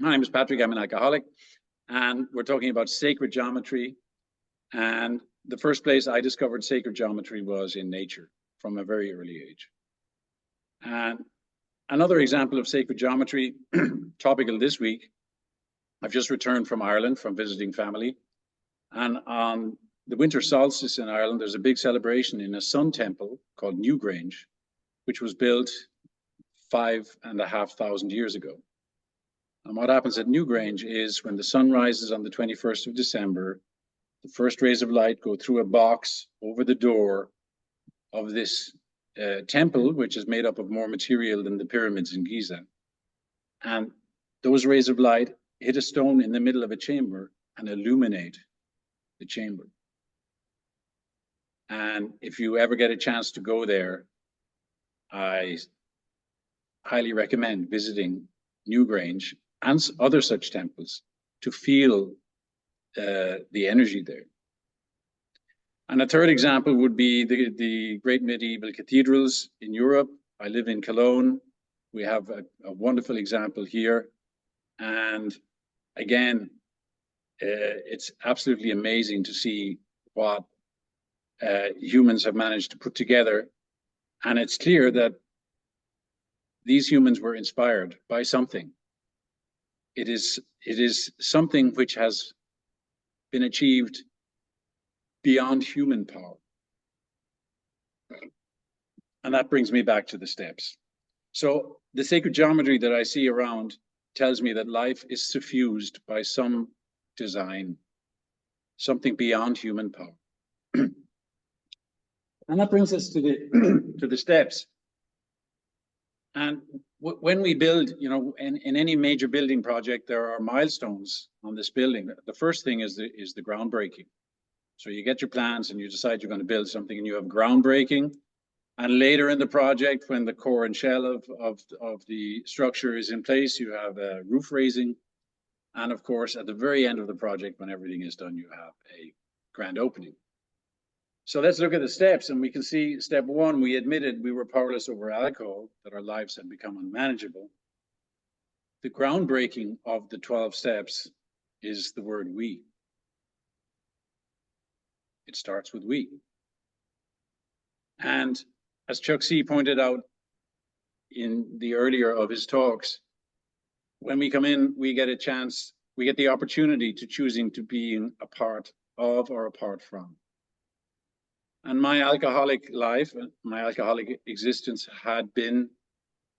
My name is Patrick, I'm an alcoholic, and we're talking about sacred geometry. And the first place I discovered sacred geometry was in nature from a very early age. And another example of sacred geometry, topical this week, I've just returned from Ireland from visiting family. And on the winter solstice in Ireland, there's a big celebration in a sun temple called Newgrange, which was built 5,500 years ago. And what happens at Newgrange is when the sun rises on the 21st of December, the first rays of light go through a box over the door of this temple, which is made up of more material than the pyramids in Giza. And those rays of light hit a stone in the middle of a chamber and illuminate the chamber. And if you ever get a chance to go there, I highly recommend visiting Newgrange and other such temples to feel the energy there. And a third example would be the great medieval cathedrals in Europe. I live in Cologne. We have a wonderful example here. And again, it's absolutely amazing to see what humans have managed to put together. And it's clear that these humans were inspired by something. It is something which has been achieved beyond human power. And that brings me back to the steps. So the sacred geometry that I see around tells me that life is suffused by some design, something beyond human power. And that brings us to the steps. And when we build, you know, in any major building project, there are milestones on this building. The first thing is the groundbreaking. So you get your plans and you decide you're going to build something, and you have groundbreaking. And later in the project, when the core and shell of the structure is in place, you have a roof raising. And of course, at the very end of the project, when everything is done, you have a grand opening. So let's look at the steps, and we can see step one, we admitted we were powerless over alcohol, that our lives had become unmanageable. The groundbreaking of the 12 steps is the word we. It starts with we. And as Chuck C. pointed out in the earlier of his talks, when we come in, we get a chance, we get the opportunity to choosing to be a part of or apart from. And my alcoholic life, my alcoholic existence had been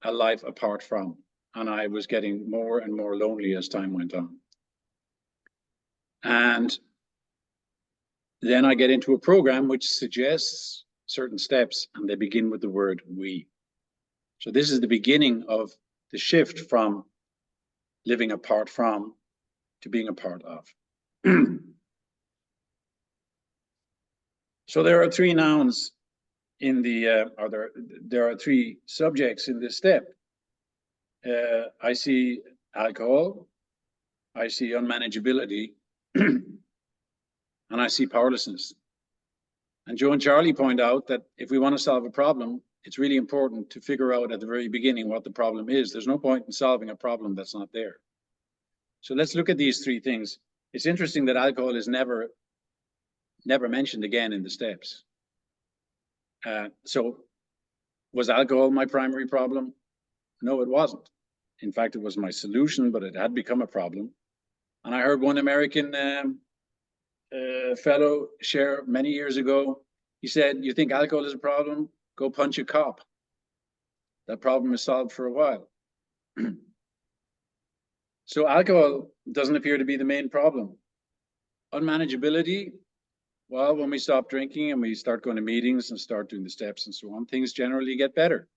a life apart from, and I was getting more and more lonely as time went on. And then I get into a program which suggests certain steps, and they begin with the word we. So this is the beginning of the shift from living apart from to being a part of. So there are three nouns in the, there are three subjects in this step. I see alcohol, I see unmanageability, and I see powerlessness. And Joe and Charlie point out that if we want to solve a problem, it's really important to figure out at the very beginning what the problem is. There's no point in solving a problem that's not there. So let's look at these three things. It's interesting that alcohol is never mentioned again in the steps. So was alcohol my primary problem? No, it wasn't. In fact, it was my solution, but it had become a problem. And I heard one American fellow share many years ago. He said, you think alcohol is a problem? Go punch a cop. That problem is solved for a while. So alcohol doesn't appear to be the main problem. Unmanageability, well, when we stop drinking and we start going to meetings and start doing the steps and so on, things generally get better.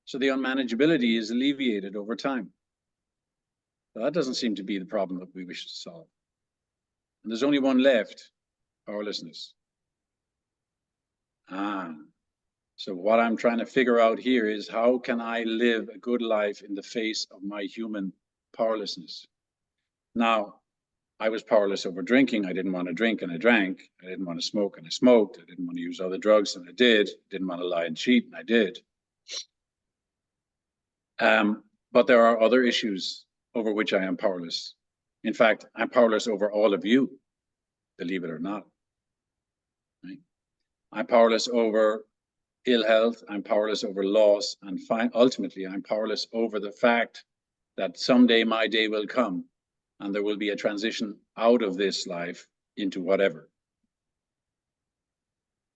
So the unmanageability is alleviated over time. But that doesn't seem to be the problem that we wish to solve. And there's only one left, powerlessness. So what I'm trying to figure out here is, how can I live a good life in the face of my human powerlessness? Now, I was powerless over drinking. I didn't want to drink and I drank. I didn't want to smoke and I smoked. I didn't want to use other drugs and I did. Didn't want to lie and cheat and I did. But there are other issues over which I am powerless. In fact, I'm powerless over all of you, believe it or not. Right? I'm powerless over ill health. I'm powerless over loss. And ultimately, I'm powerless over the fact that someday my day will come and there will be a transition out of this life into whatever.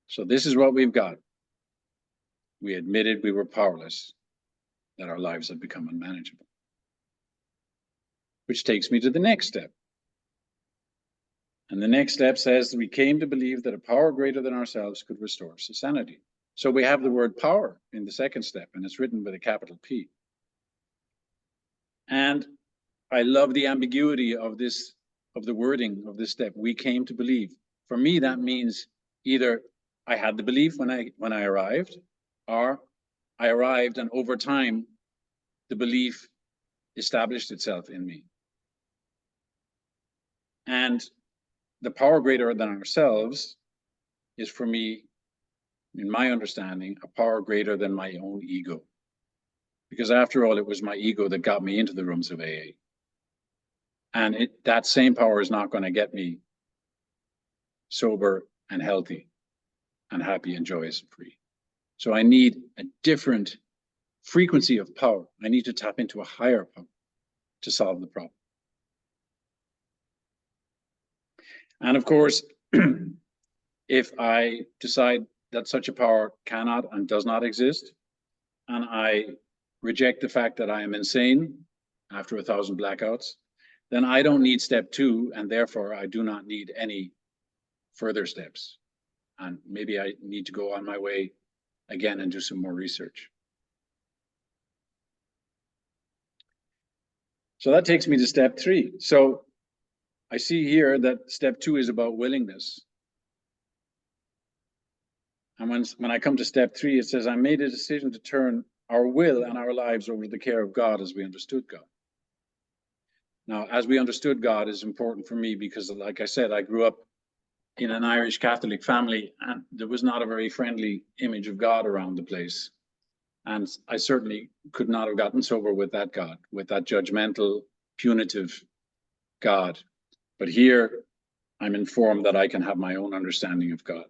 So this is what we've got. We admitted we were powerless, that our lives had become unmanageable. Which takes me to the next step. And the next step says that we came to believe that a power greater than ourselves could restore us to sanity. So we have the word power in the second step, and it's written with a capital P. And I love the ambiguity of this, of the wording of this step. We came to believe. For me, that means either I had the belief when I arrived, or I arrived and over time, the belief established itself in me. And the power greater than ourselves is, for me, in my understanding, a power greater than my own ego. Because after all, it was my ego that got me into the rooms of AA. And that same power is not going to get me sober and healthy and happy and joyous and free. So I need a different frequency of power. I need to tap into a higher power to solve the problem. And of course, if I decide that such a power cannot and does not exist, and I reject the fact that I am insane after 1,000 blackouts, then I don't need step 2, and therefore I do not need any further steps. And maybe I need to go on my way again and do some more research. So that takes me to step 3. So I see here that step 2 is about willingness. And when I come to step 3, it says, I made a decision to turn our will and our lives over to the care of God as we understood God. Now, as we understood God is important for me because, like I said, I grew up in an Irish Catholic family and there was not a very friendly image of God around the place. And I certainly could not have gotten sober with that God, with that judgmental, punitive God. But here, I'm informed that I can have my own understanding of God.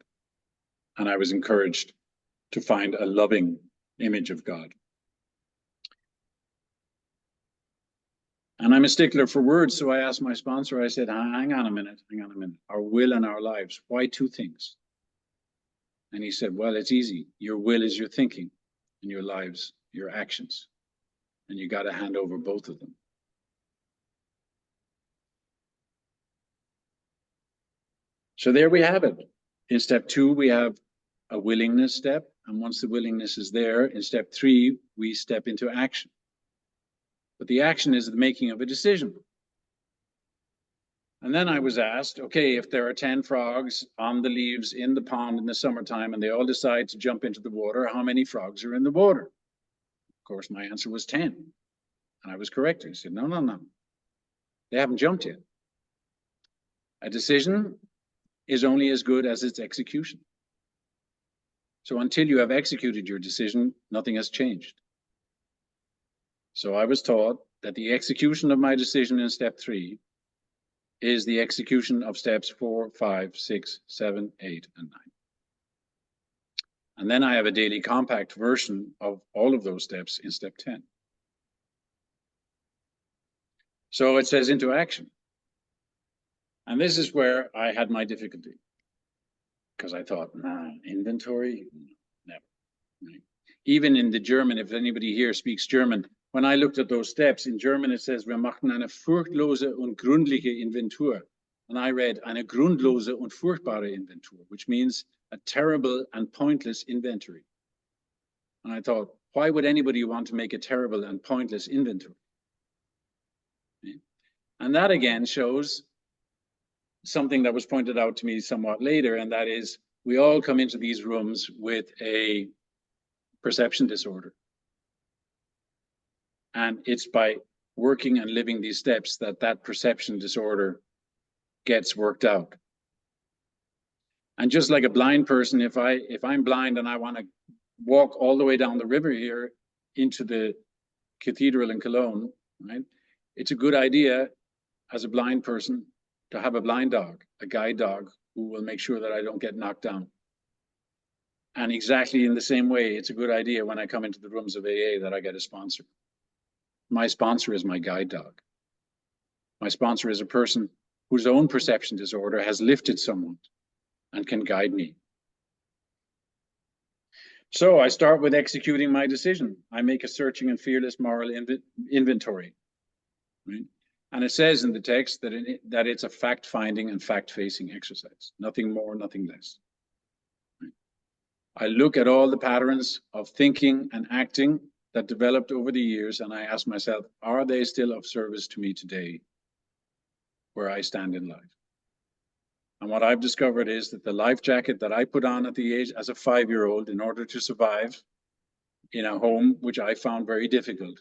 And I was encouraged to find a loving image of God. And I'm a stickler for words, so I asked my sponsor, I said, hang on a minute. Our will and our lives, why 2 things? And he said, well, it's easy. Your will is your thinking, and your lives, your actions. And you got to hand over both of them. So there we have it. In step 2, we have a willingness step. And once the willingness is there, in step 3, we step into action. But the action is the making of a decision. And then I was asked, okay, if there are 10 frogs on the leaves in the pond in the summertime and they all decide to jump into the water, how many frogs are in the water? Of course, my answer was 10. And I was correct. He said, no. They haven't jumped yet. A decision is only as good as its execution. So until you have executed your decision, nothing has changed. So I was taught that the execution of my decision in step 3 is the execution of steps 4, 5, 6, 7, 8, and 9. And then I have a daily compact version of all of those steps in step 10. So it says into action. And this is where I had my difficulty. Because I thought, inventory? Never. Right? Even in the German, if anybody here speaks German, when I looked at those steps, in German it says, wir machten eine furchtlose und gründliche Inventur. And I read, eine grundlose und furchtbare Inventur, which means a terrible and pointless inventory. And I thought, why would anybody want to make a terrible and pointless inventory? And that again shows something that was pointed out to me somewhat later, and that is, we all come into these rooms with a perception disorder. And it's by working and living these steps that perception disorder gets worked out. And just like a blind person, if I'm blind and I want to walk all the way down the river here into the cathedral in Cologne, right? It's a good idea as a blind person to have a blind dog, a guide dog, who will make sure that I don't get knocked down. And exactly in the same way, it's a good idea when I come into the rooms of AA that I get a sponsor. My sponsor is my guide dog. My sponsor is a person whose own perception disorder has lifted someone and can guide me. So I start with executing my decision. I make a searching and fearless moral inventory. Right? And it says in the text that it's a fact-finding and fact-facing exercise. Nothing more, nothing less. Right? I look at all the patterns of thinking and acting that developed over the years, and I ask myself, are they still of service to me today, where I stand in life? And what I've discovered is that the life jacket that I put on at the age as a 5-year-old in order to survive in a home which I found very difficult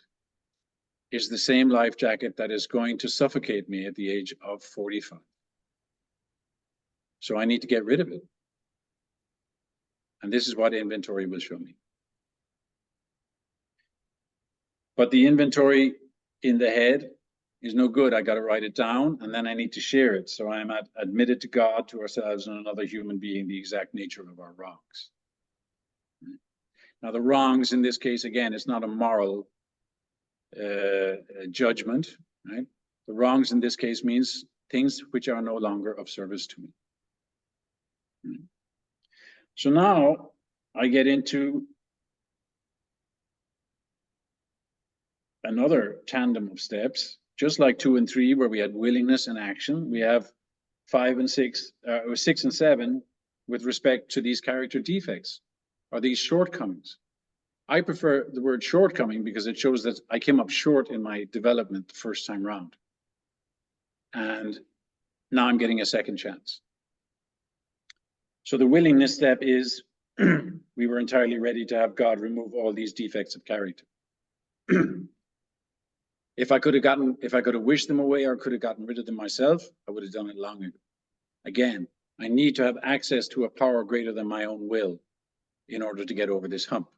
is the same life jacket that is going to suffocate me at the age of 45. So I need to get rid of it. And this is what inventory will show me. But the inventory in the head is no good. I got to write it down, and then I need to share it. So I'm admitted to God, to ourselves, and another human being, the exact nature of our wrongs. Now, the wrongs in this case, again, it's not a moral judgment, right? The wrongs in this case means things which are no longer of service to me. Right? So now I get into another tandem of steps. Just like 2 and 3, where we had willingness and action, we have 5 and 6, or 6 and 7, with respect to these character defects, or these shortcomings. I prefer the word shortcoming because it shows that I came up short in my development the first time round. And now I'm getting a second chance. So the willingness step is we were entirely ready to have God remove all these defects of character. If I could have wished them away or could have gotten rid of them myself, I would have done it long ago. Again, I need to have access to a power greater than my own will in order to get over this hump.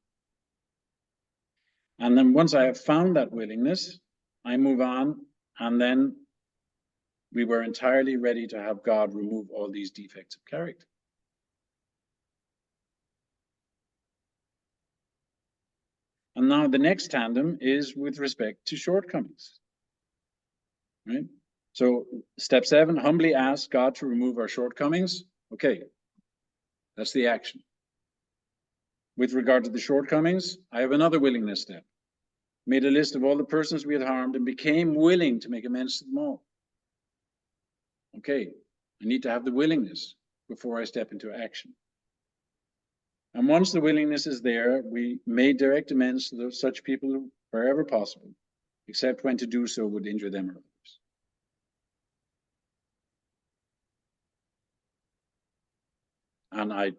And then once I have found that willingness, I move on, and then we were entirely ready to have God remove all these defects of character. And now the next tandem is with respect to shortcomings. Right? So step 7, humbly ask God to remove our shortcomings. Okay, that's the action. With regard to the shortcomings, I have another willingness step. Made a list of all the persons we had harmed and became willing to make amends to them all. Okay, I need to have the willingness before I step into action. And once the willingness is there, we made direct amends to such people wherever possible, except when to do so would injure them or others. And I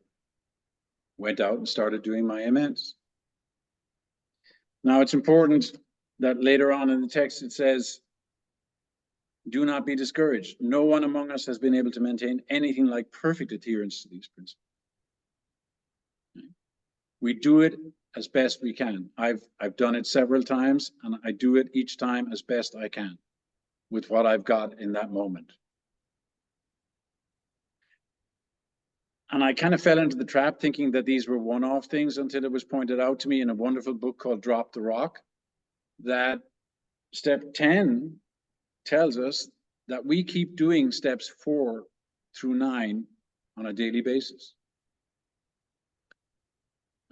went out and started doing my amends. Now it's important that later on in the text it says, do not be discouraged. No one among us has been able to maintain anything like perfect adherence to these principles. We do it as best we can. I've done it several times, and I do it each time as best I can with what I've got in that moment. And I kind of fell into the trap thinking that these were one-off things until it was pointed out to me in a wonderful book called Drop the Rock, that step 10 tells us that we keep doing steps 4 through 9 on a daily basis.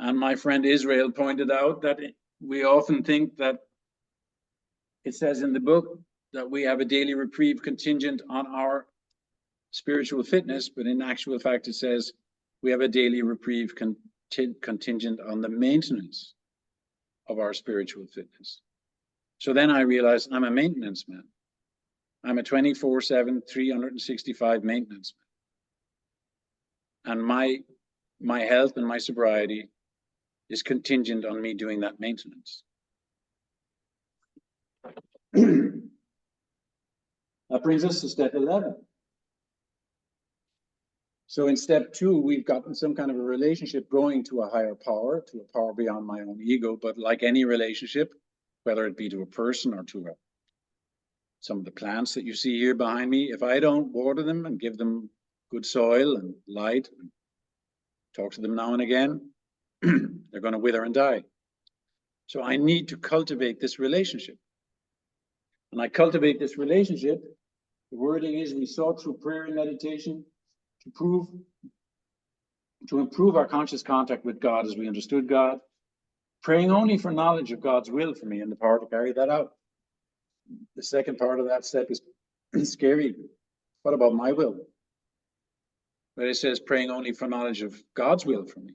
And my friend Israel pointed out that we often think that it says in the book that we have a daily reprieve contingent on our spiritual fitness, but in actual fact, it says we have a daily reprieve contingent on the maintenance of our spiritual fitness. So then I realized I'm a maintenance man. I'm a 24/7, 365 maintenance man. And my health and my sobriety is contingent on me doing that maintenance. That brings us to step 11. So in step 2, we've gotten some kind of a relationship going to a higher power, to a power beyond my own ego. But like any relationship, whether it be to a person or to Some of the plants that you see here behind me, if I don't water them and give them good soil and light, and talk to them now and again, they're going to wither and die. So I need to cultivate this relationship. And I cultivate this relationship. The wording is we sought through prayer and meditation to improve our conscious contact with God as we understood God, praying only for knowledge of God's will for me and the power to carry that out. The second part of that step is scary. What about my will? But it says praying only for knowledge of God's will for me.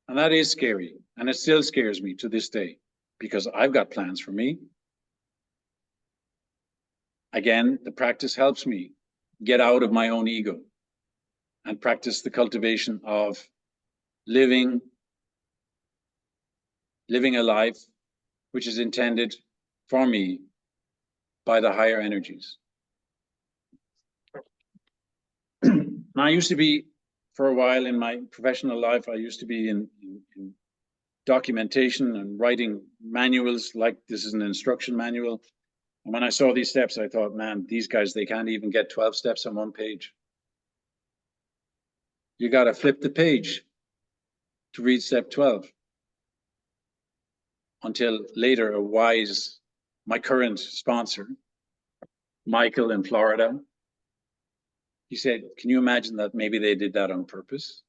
And that is scary. And it still scares me to this day because I've got plans for me. Again, the practice helps me get out of my own ego and practice the cultivation of living a life which is intended for me by the higher energies. Now, I used to be, for a while in my professional life, I used to be in documentation and writing manuals, like this is an instruction manual. And when I saw these steps, I thought, man, these guys, they can't even get 12 steps on one page. You got to flip the page to read step 12. Until later, my current sponsor, Michael in Florida, he said, can you imagine that maybe they did that on purpose?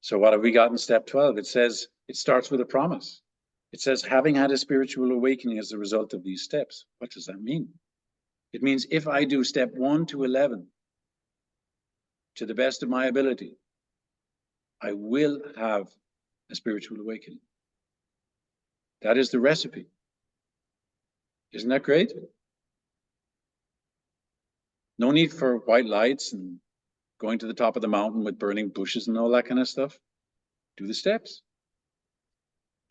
So what have we got in step 12? It says, it starts with a promise. It says, having had a spiritual awakening as a result of these steps. What does that mean? It means if I do step 1 to 11 to the best of my ability, I will have a spiritual awakening. That is the recipe. Isn't that great? No need for white lights and going to the top of the mountain with burning bushes and all that kind of stuff. Do the steps.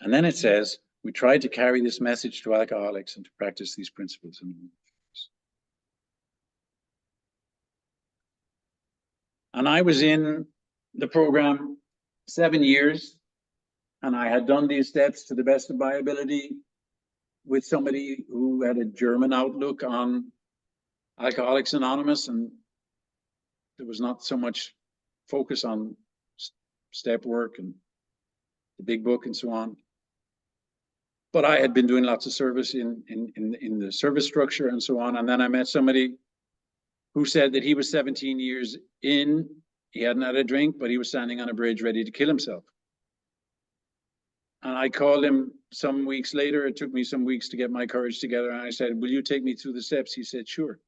And then it says, we try to carry this message to alcoholics and to practice these principles in our lives. And I was in the program 7 years, and I had done these steps to the best of my ability with somebody who had a German outlook on Alcoholics Anonymous, and there was not so much focus on step work and the big book and so on. But I had been doing lots of service in the service structure and so on. And then I met somebody who said that he was 17 years in, he hadn't had a drink, but he was standing on a bridge ready to kill himself. And I called him some weeks later. It took me some weeks to get my courage together. And I said, will you take me through the steps? He said, sure.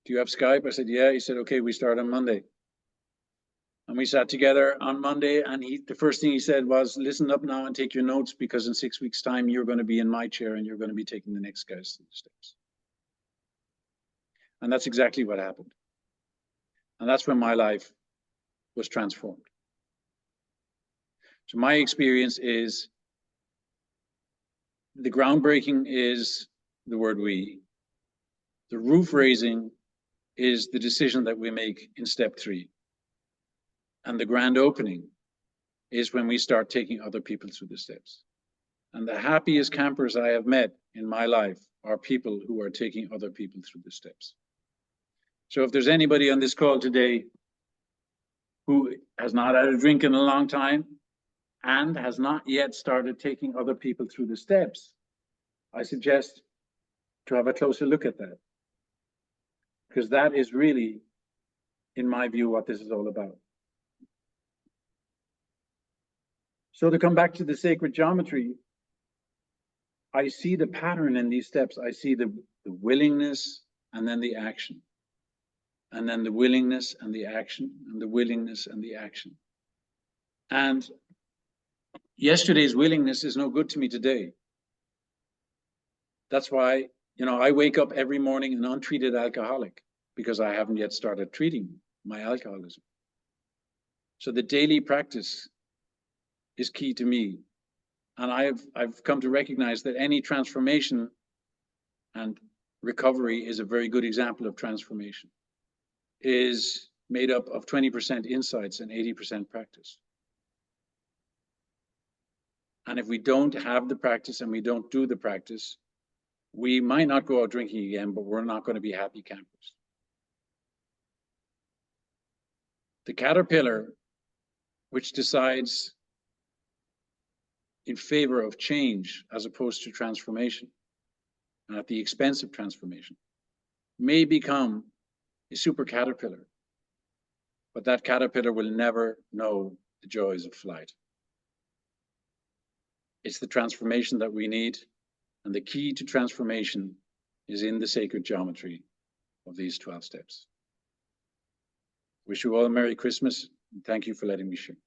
Do you have Skype? I said, yeah. He said, okay, we start on Monday. And we sat together on Monday, and the first thing he said was, listen up now and take your notes, because in 6 weeks' time, you're going to be in my chair and you're going to be taking the next guys through the steps. And that's exactly what happened. And that's when my life was transformed. So my experience is, the groundbreaking is the word we. The roof raising is the decision that we make in step 3. And the grand opening is when we start taking other people through the steps. And the happiest campers I have met in my life are people who are taking other people through the steps. So if there's anybody on this call today who has not had a drink in a long time and has not yet started taking other people through the steps, I suggest to have a closer look at that. Because that is really, in my view, what this is all about. So to come back to the sacred geometry, I see the pattern in these steps. I see the willingness and then the action. And then the willingness and the action, and the willingness and the action. And yesterday's willingness is no good to me today. That's why, I wake up every morning an untreated alcoholic, because I haven't yet started treating my alcoholism. So the daily practice is key to me. And I've come to recognize that any transformation, and recovery is a very good example of transformation, is made up of 20% insights and 80% practice. And if we don't have the practice and we don't do the practice, we might not go out drinking again, but we're not going to be happy campers. The caterpillar, which decides in favor of change as opposed to transformation, and at the expense of transformation, may become a super caterpillar, but that caterpillar will never know the joys of flight. It's the transformation that we need, and the key to transformation is in the sacred geometry of these 12 steps. Wish you all a Merry Christmas, and thank you for letting me share.